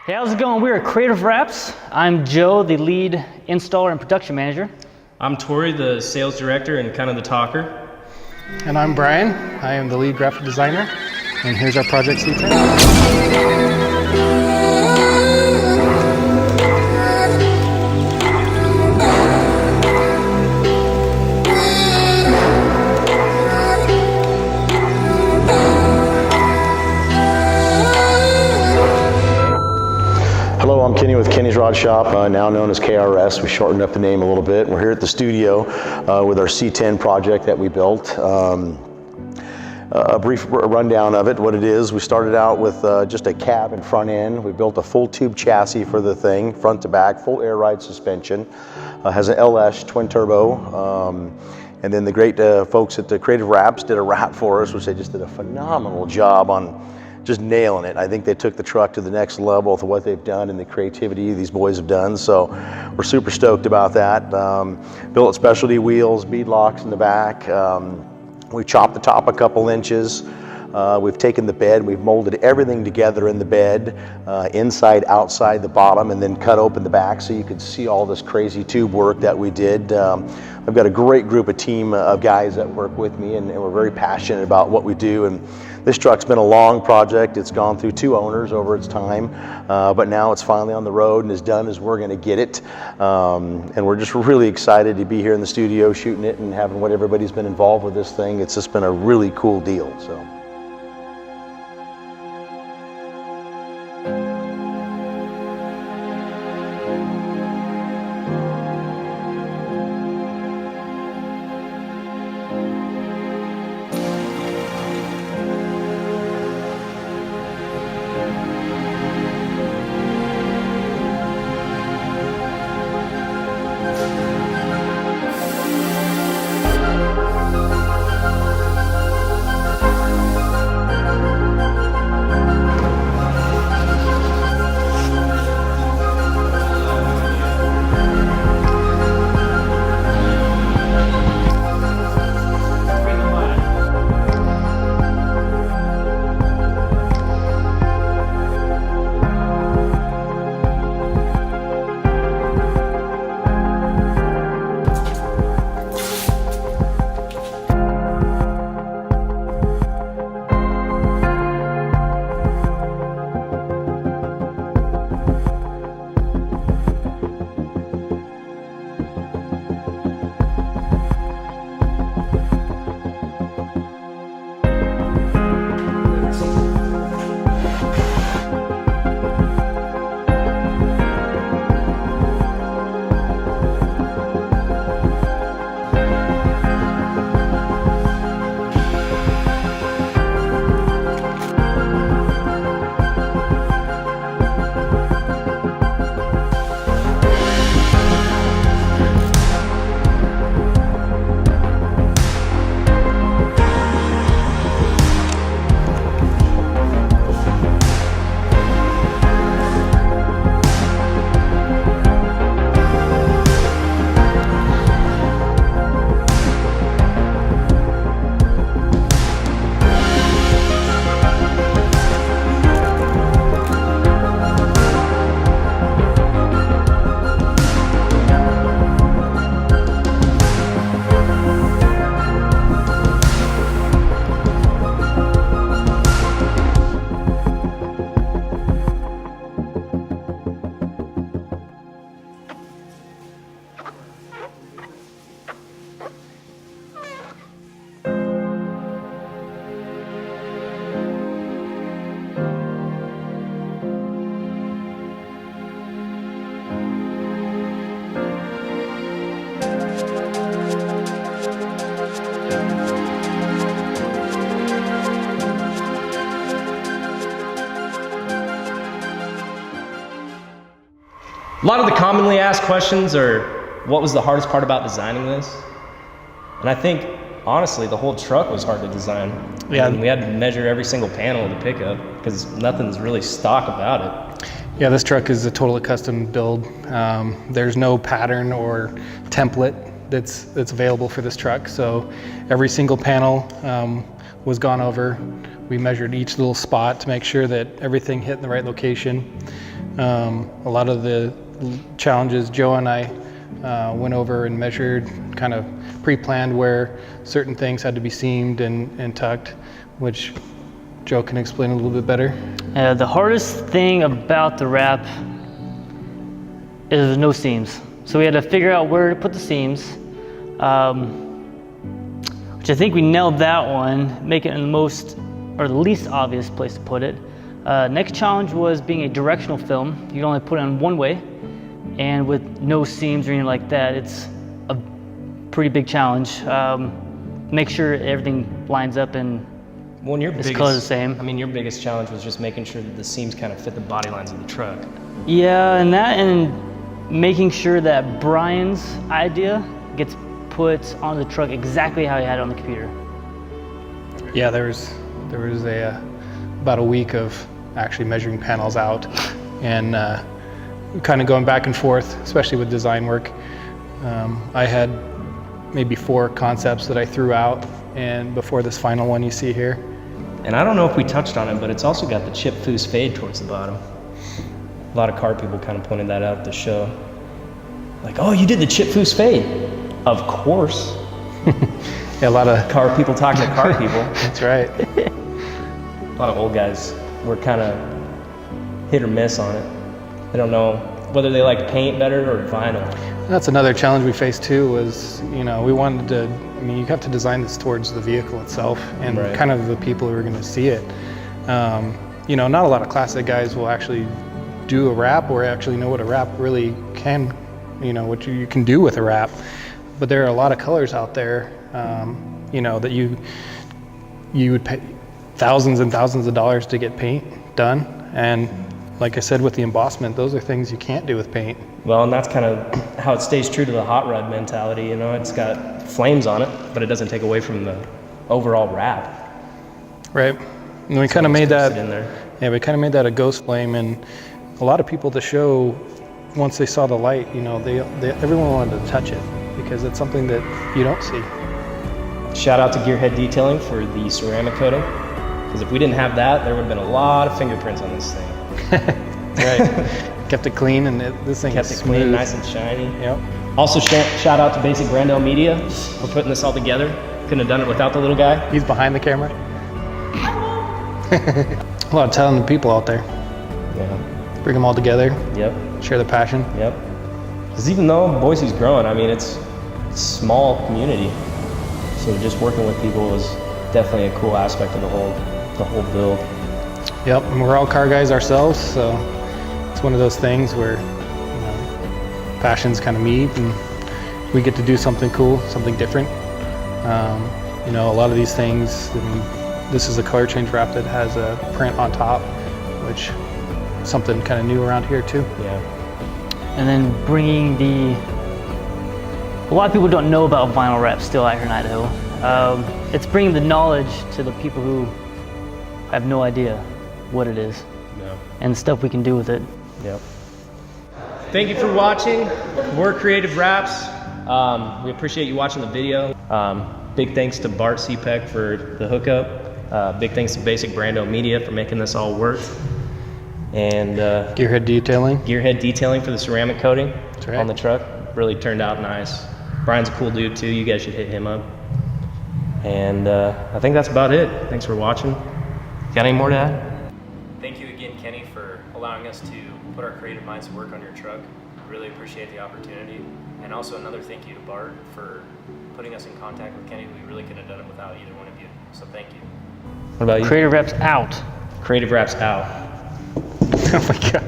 Hey, how's it going? We're at Creative Wraps. I'm Joe, the lead installer and production manager. I'm Tori, the sales director and kind of the talker. And I'm Brian. I am the lead graphic designer. And here's our project C10. Hello, I'm Kenny with Kenny's Rod Shop, now known as KRS. We shortened up the name a little bit. We're here at the studio with our C10 project that we built. A brief rundown of it, what it is. We started out with just a cab and front end. We built a full tube chassis for the thing, front to back, full air ride suspension. Has an LS twin turbo. And then the great folks at the Creative Wraps did a wrap for us, which they just did a phenomenal job on just nailing it. I think they took the truck to the next level with what they've done and the creativity these boys have done. So we're super stoked about that. Built specialty wheels, bead locks in the back. We chopped the top a couple inches. We've taken the bed, we've molded everything together in the bed, inside, outside, the bottom, and then cut open the back so you could see all this crazy tube work that we did. I've got a great group of team of guys that work with me, and we're very passionate about what we do. And this truck's been a long project. It's gone through 2 owners over its time, but now it's finally on the road and as done as we're gonna get it. And we're just really excited to be here in the studio shooting it and having what everybody's been involved with this thing. It's just been a really cool deal. So. A lot of the commonly asked questions are, what was the hardest part about designing this? And I think, honestly, the whole truck was hard to design. Yeah. I mean, we had to measure every single panel of the pickup because nothing's really stock about it. Yeah, this truck is a totally custom build. There's no pattern or template that's available for this truck. So every single panel was gone over We measured each little spot to make sure that everything hit in the right location. A lot of the challenges, Joe and I went over and measured, kind of pre-planned where certain things had to be seamed and tucked, which Joe can explain a little bit better. The hardest thing about the wrap is no seams. So we had to figure out where to put the seams, which I think we nailed that one, make it in the most or the least obvious place to put it. Next challenge was being a directional film. You can only put it on one way, and with no seams or anything like that, it's a pretty big challenge. Make sure everything lines up and it's color the same. I mean, your biggest challenge was just making sure that the seams kind of fit the body lines of the truck. Yeah, and making sure that Brian's idea gets put on the truck exactly how he had it on the computer. Yeah, there was about a week of actually measuring panels out and kind of going back and forth, especially with design work. I had maybe 4 concepts that I threw out, and before this final one you see here. And I don't know if we touched on it, but it's also got the chip foose fade towards the bottom. A lot of car people kind of pointed that out at the show. Like, oh, you did the chip foose fade. Of course. Yeah, a lot of car people talking to car people. That's right. A lot of old guys were kind of hit or miss on it. They don't know whether they like paint better or vinyl. That's another challenge we faced too, was, we wanted to, you have to design this towards the vehicle itself and Right. kind of the people who are going to see it. Not a lot of classic guys will actually do a wrap or actually know what a wrap really can, what you can do with a wrap. But there are a lot of colors out there, that you would pay thousands and thousands of dollars to get paint done. And like I said, with the embossment, those are things you can't do with paint. Well, and that's kind of how it stays true to the hot rod mentality. It's got flames on it, but it doesn't take away from the overall wrap. Right. And we kind of made that in there. Yeah, we kind of made that a ghost flame, and a lot of people at the show, once they saw the light, everyone wanted to touch it because it's something that you don't see. Shout out to Gearhead Detailing for the ceramic coating, because if we didn't have that, there would have been a lot of fingerprints on this thing. Right. Kept it clean, and this thing Kept is it clean, smooth. nice and shiny. Yep. Also, shout out to Basic Brando Media for putting this all together. Couldn't have done it without the little guy. He's behind the camera. A lot of talented people out there. Yeah. Bring them all together, Yep. share the passion. Yep. Because even though Boise's growing, it's a small community. So just working with people is definitely a cool aspect of the whole build. Yep, and we're all car guys ourselves, so it's one of those things where passions kind of meet and we get to do something cool, something different. A lot of these things, this is a color change wrap that has a print on top, which is something kind of new around here too. Yeah. And then bringing a lot of people don't know about vinyl wrap still out here in Idaho. It's bringing the knowledge to the people who have no idea what it is and the stuff we can do with it. Yep. Thank you for watching. We're Creative Wraps. We appreciate you watching the video. Big thanks to Bart CPEC for the hookup. Big thanks to Basic Brando Media for making this all work. And Gearhead Detailing. Gearhead Detailing for the ceramic coating right. on the truck. Really turned out nice. Brian's a cool dude too. You guys should hit him up. And I think that's about it. Thanks for watching. Got any more to add? Thank you again, Kenny, for allowing us to put our creative minds to work on your truck. Really appreciate the opportunity. And also another thank you to Bart for putting us in contact with Kenny. We really couldn't have done it without either one of you. So thank you. What about you? Creative Wraps out. Creative Wraps out. Oh my God.